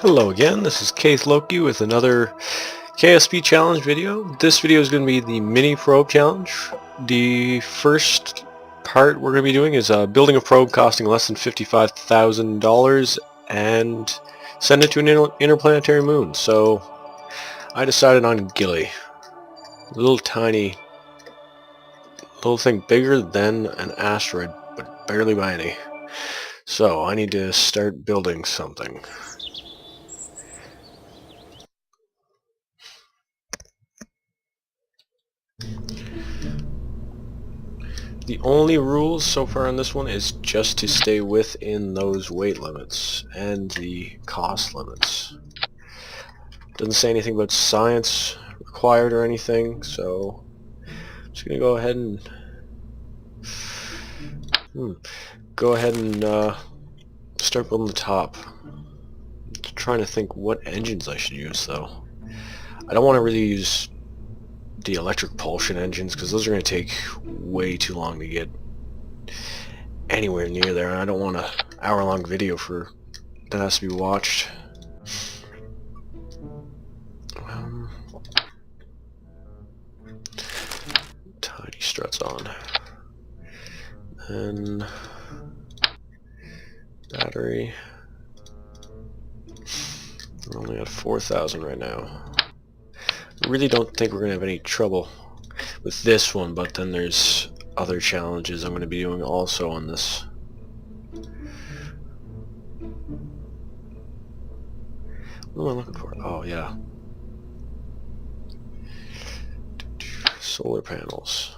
Hello again, this is Keith Loki with another KSP challenge video. This video is going to be the Mini Probe challenge. The first part we're going to be doing is building a probe costing less than $55,000 and send it to an interplanetary moon. So I decided on Gilly. A little tiny, little thing bigger than an asteroid, but barely by any. So I need to start building something. The only rules so far on this one is just to stay within those weight limits and the cost limits. Doesn't say anything about science required or anything, so I'm just gonna go ahead and start building the top. I'm trying to think what engines I should use though. I don't want to really use the electric propulsion engines because those are going to take way too long to get anywhere near there, and I don't want an hour-long video that has to be watched. Tiny struts on, and battery. We're only at 4,000 right now. I really don't think we're going to have any trouble with this one, but then there's other challenges I'm going to be doing also on this. What am I looking for? Oh yeah. Solar panels.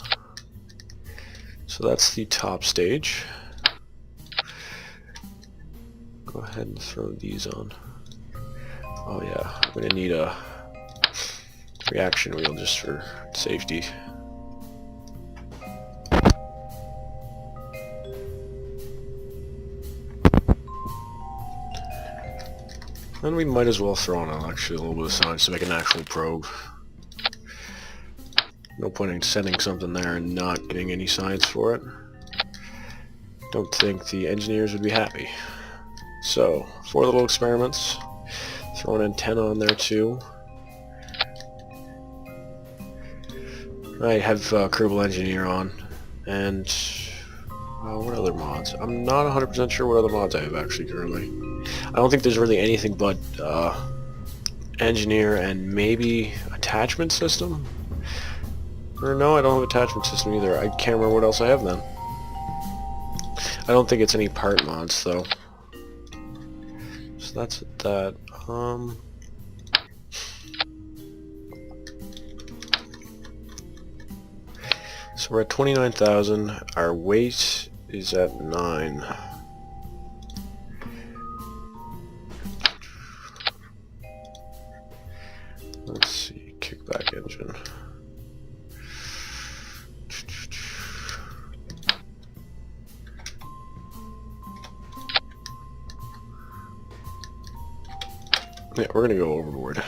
So that's the top stage. Go ahead and throw these on. Oh yeah, I'm going to need a reaction wheel just for safety. Then we might as well throw on actually a little bit of science to make an actual probe. No point in sending something there and not getting any science for it. Don't think the engineers would be happy. So, 4 little experiments. Throw an antenna on there too. I have Kerbal Engineer on, and what other mods? I'm not 100% sure what other mods I have actually currently. I don't think there's really anything but Engineer and maybe Attachment System? Or no, I don't have Attachment System either. I can't remember what else I have then. I don't think it's any part mods though. So that's that. So we're at 29,000. Our weight is at 9. Let's see, kickback engine. Yeah, we're gonna go overboard.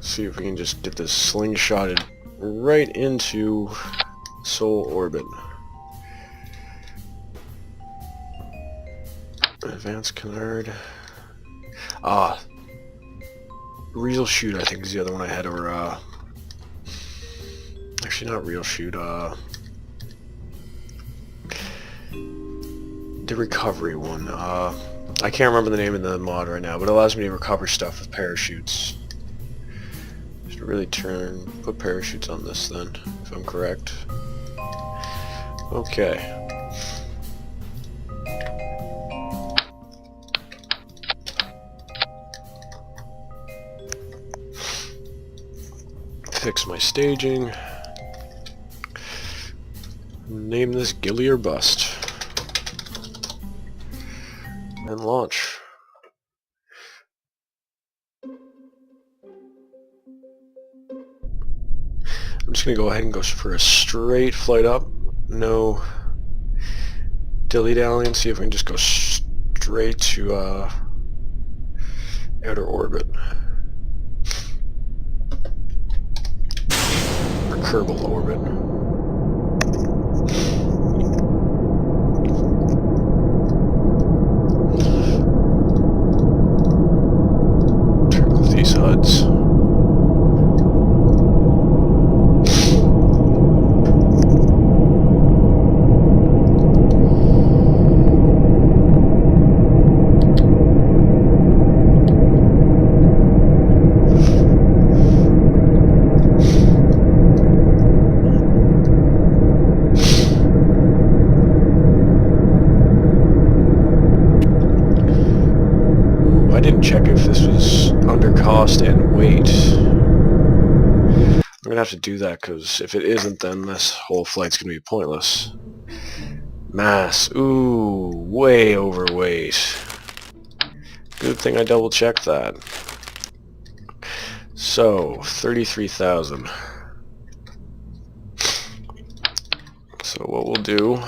See if we can just get this slingshotted right into Sol orbit. Advanced canard. Real shoot I think is the other one I had, or actually not real shoot, the recovery one. I can't remember the name of the mod right now, but it allows me to recover stuff with parachutes. Really put parachutes on this then, if I'm correct. Okay. Fix my staging. Name this Gilly or Bust. And launch. I'm just going to go ahead and go for a straight flight up. No dilly-dally, and see if we can just go straight to outer orbit. Or Kerbal orbit. check if this was under cost and weight. I'm gonna have to do that because if it isn't, then this whole flight's gonna be pointless. Mass, ooh, way overweight. Good thing I double checked that. So 33,000. So what we'll do,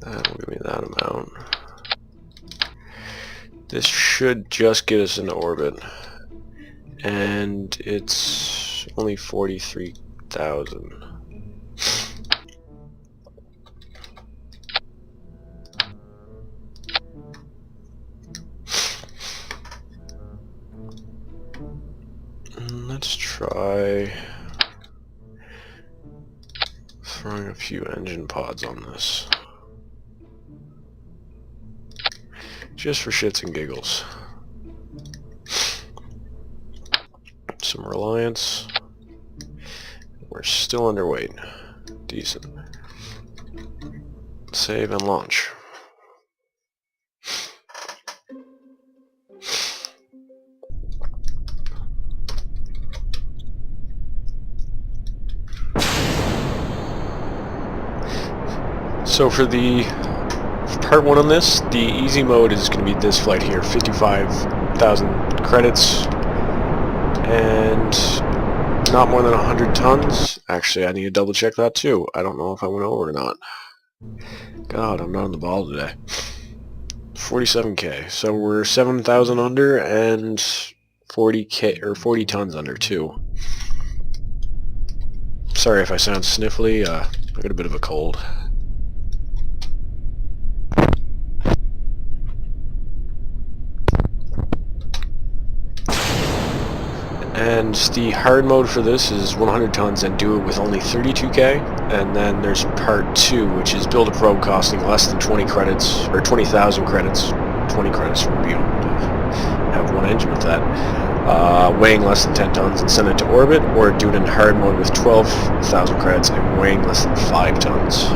that will give me that amount. This should just get us into orbit, and it's only 43,000. Let's try throwing a few engine pods on this, just for shits and giggles. Some reliance. We're still underweight. Decent. Save and launch. So for the part 1 on this, the easy mode is going to be this flight here, 55,000 credits, and not more than 100 tons. Actually, I need to double check that too. I don't know if I went over or not. God, I'm not on the ball today. 47k, so we're 7,000 under and 40k or 40 tons under too. Sorry if I sound sniffly. I got a bit of a cold. And the hard mode for this is 100 tons and do it with only 32k. And then there's part 2, which is build a probe costing less than 20 credits, or 20,000 credits. 20 credits for being able to have one engine with that. Weighing less than 10 tons and send it to orbit, or do it in hard mode with 12,000 credits and weighing less than 5 tons.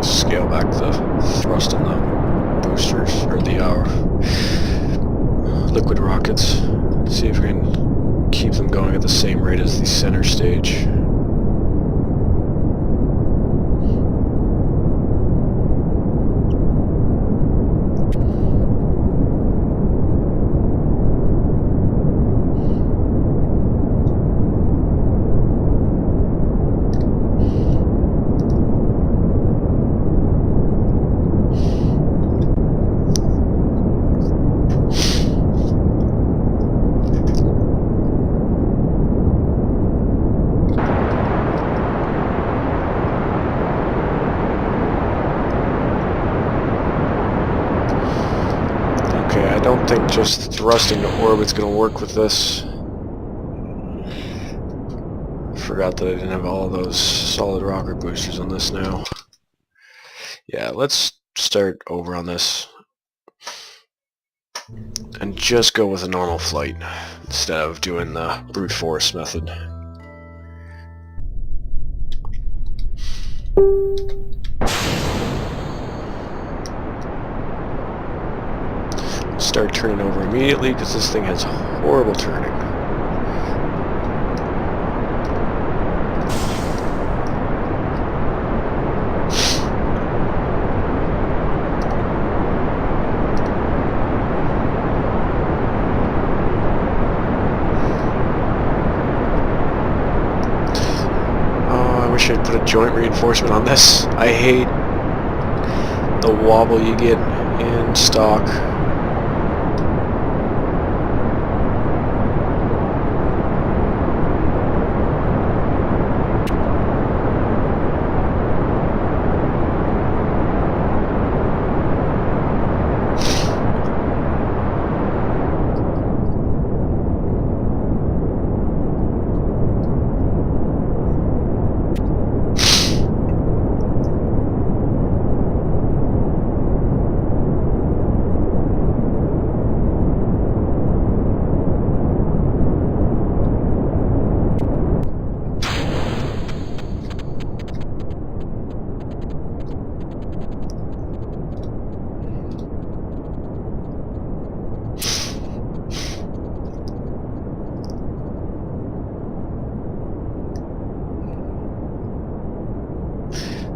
Scale back the thrust on the boosters, or the liquid rockets. See if we can keep them going at the same rate as the center stage. I don't think just thrusting to orbit's going to work with this. Forgot that I didn't have all of those solid rocket boosters on this now. Yeah, let's start over on this and just go with a normal flight instead of doing the brute force method. Start turning over immediately because this thing has horrible turning. Oh, I wish I'd put a joint reinforcement on this. I hate the wobble you get in stock.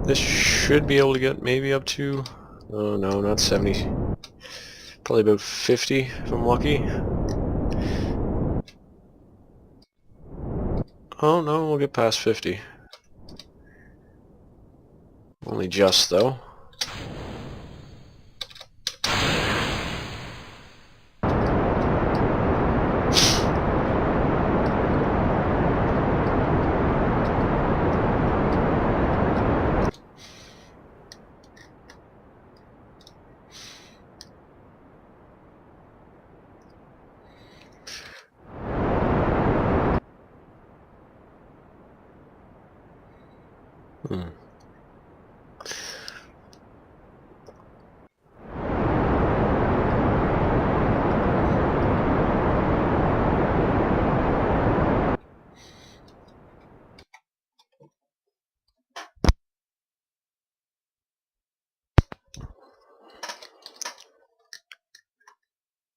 This should be able to get maybe up to, oh no, not 70, probably about 50 if I'm lucky. Oh no, we'll get past 50. Only just though.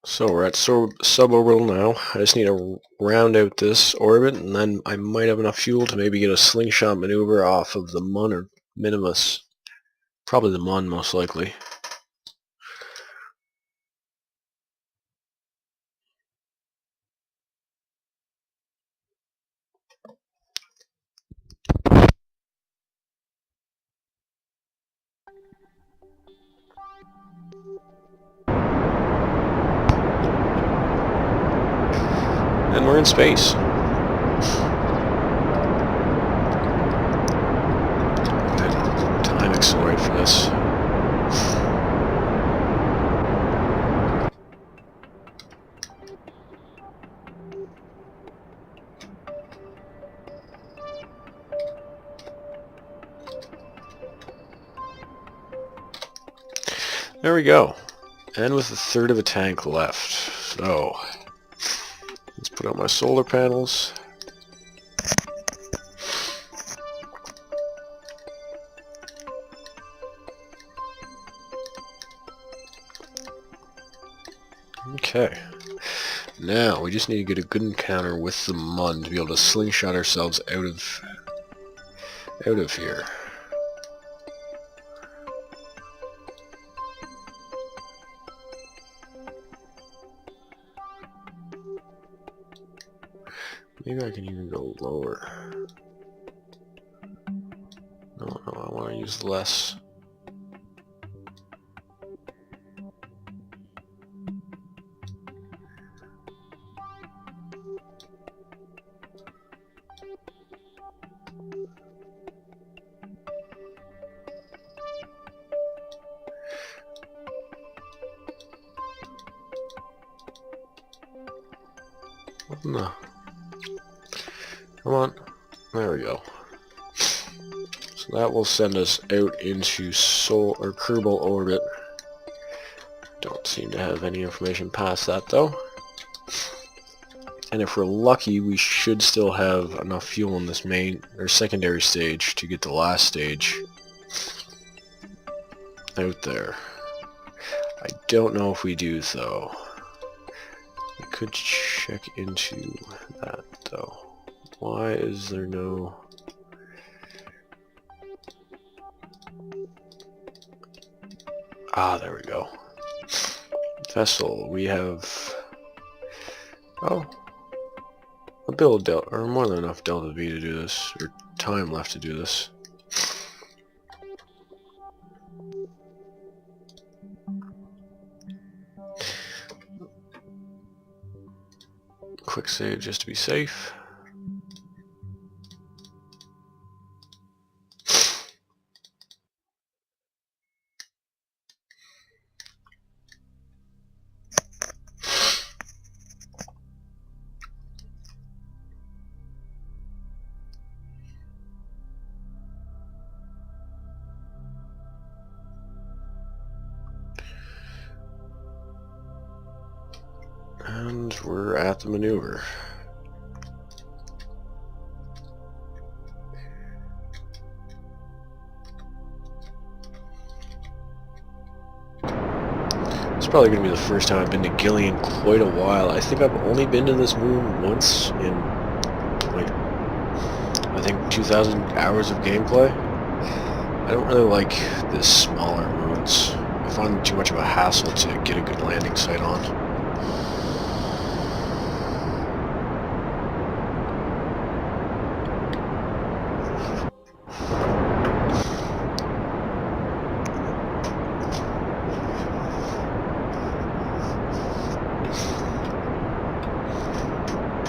So we're at suborbital now. I just need to round out this orbit, and then I might have enough fuel to maybe get a slingshot maneuver off of the Mun or Minimus. Probably the Mun, most likely. And we're in space. Time accelerate for this. There we go. And with a third of a tank left. So let's put out my solar panels. Okay. Now we just need to get a good encounter with the Mun to be able to slingshot ourselves out of here. Maybe I can even go lower. No, I want to use less. No. Come on. There we go. So that will send us out into Kerbal orbit. Don't seem to have any information past that though. And if we're lucky, we should still have enough fuel in this main or secondary stage to get the last stage out there. I don't know if we do though. I could check into that though. Why is there no... Ah, there we go. Vessel, we have... Oh. A build delta, or more than enough delta V to do this, or time left to do this. Quick save just to be safe. And we're at the maneuver. It's probably going to be the first time I've been to Gillian in quite a while. I think I've only been to this moon once in, like, I think 2,000 hours of gameplay. I don't really like the smaller moons. I find them too much of a hassle to get a good landing site on.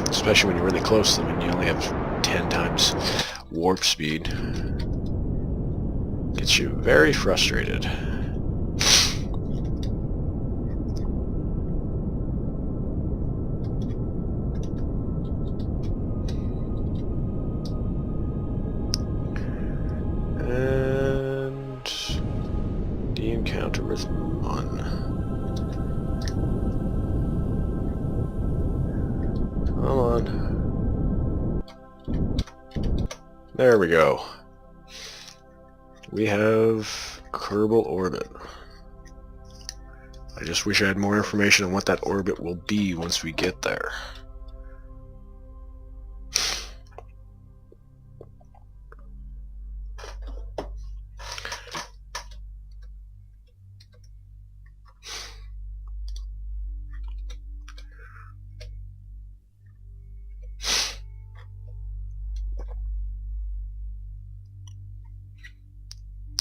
Especially when you're really close to them and you only have 10 times warp speed. Gets you very frustrated. And the encounter with Mun. Come on. There we go. We have Kerbal Orbit. I just wish I had more information on what that orbit will be once we get there.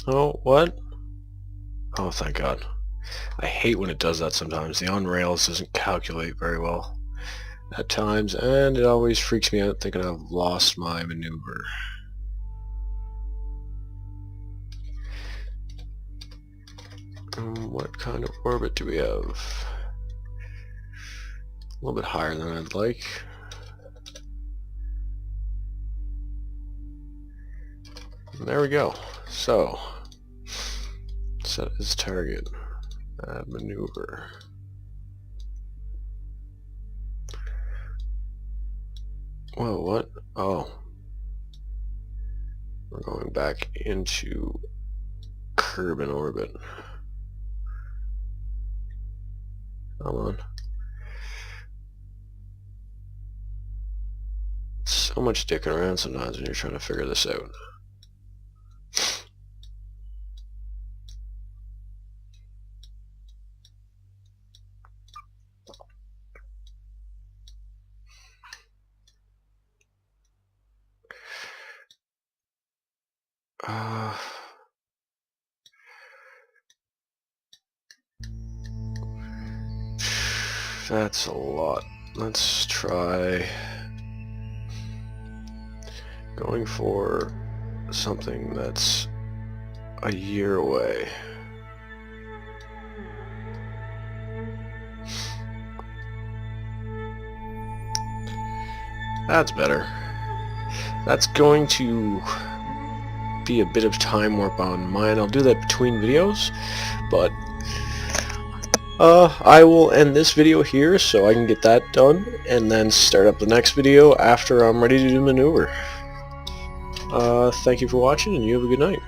Oh, what? Oh, thank God. I hate when it does that sometimes. The on-rails doesn't calculate very well at times, and it always freaks me out thinking I've lost my maneuver. What kind of orbit do we have? A little bit higher than I'd like. And there we go. So, set as target. Add maneuver. Whoa, what? Oh. We're going back into Kerbal orbit. Come on. So much dicking around sometimes when you're trying to figure this out. That's a lot. Let's try going for something that's a year away. That's better. That's going to be a bit of time warp on mine. I'll do that between videos, but I will end this video here so I can get that done and then start up the next video after I'm ready to do maneuver. Thank you for watching and you have a good night.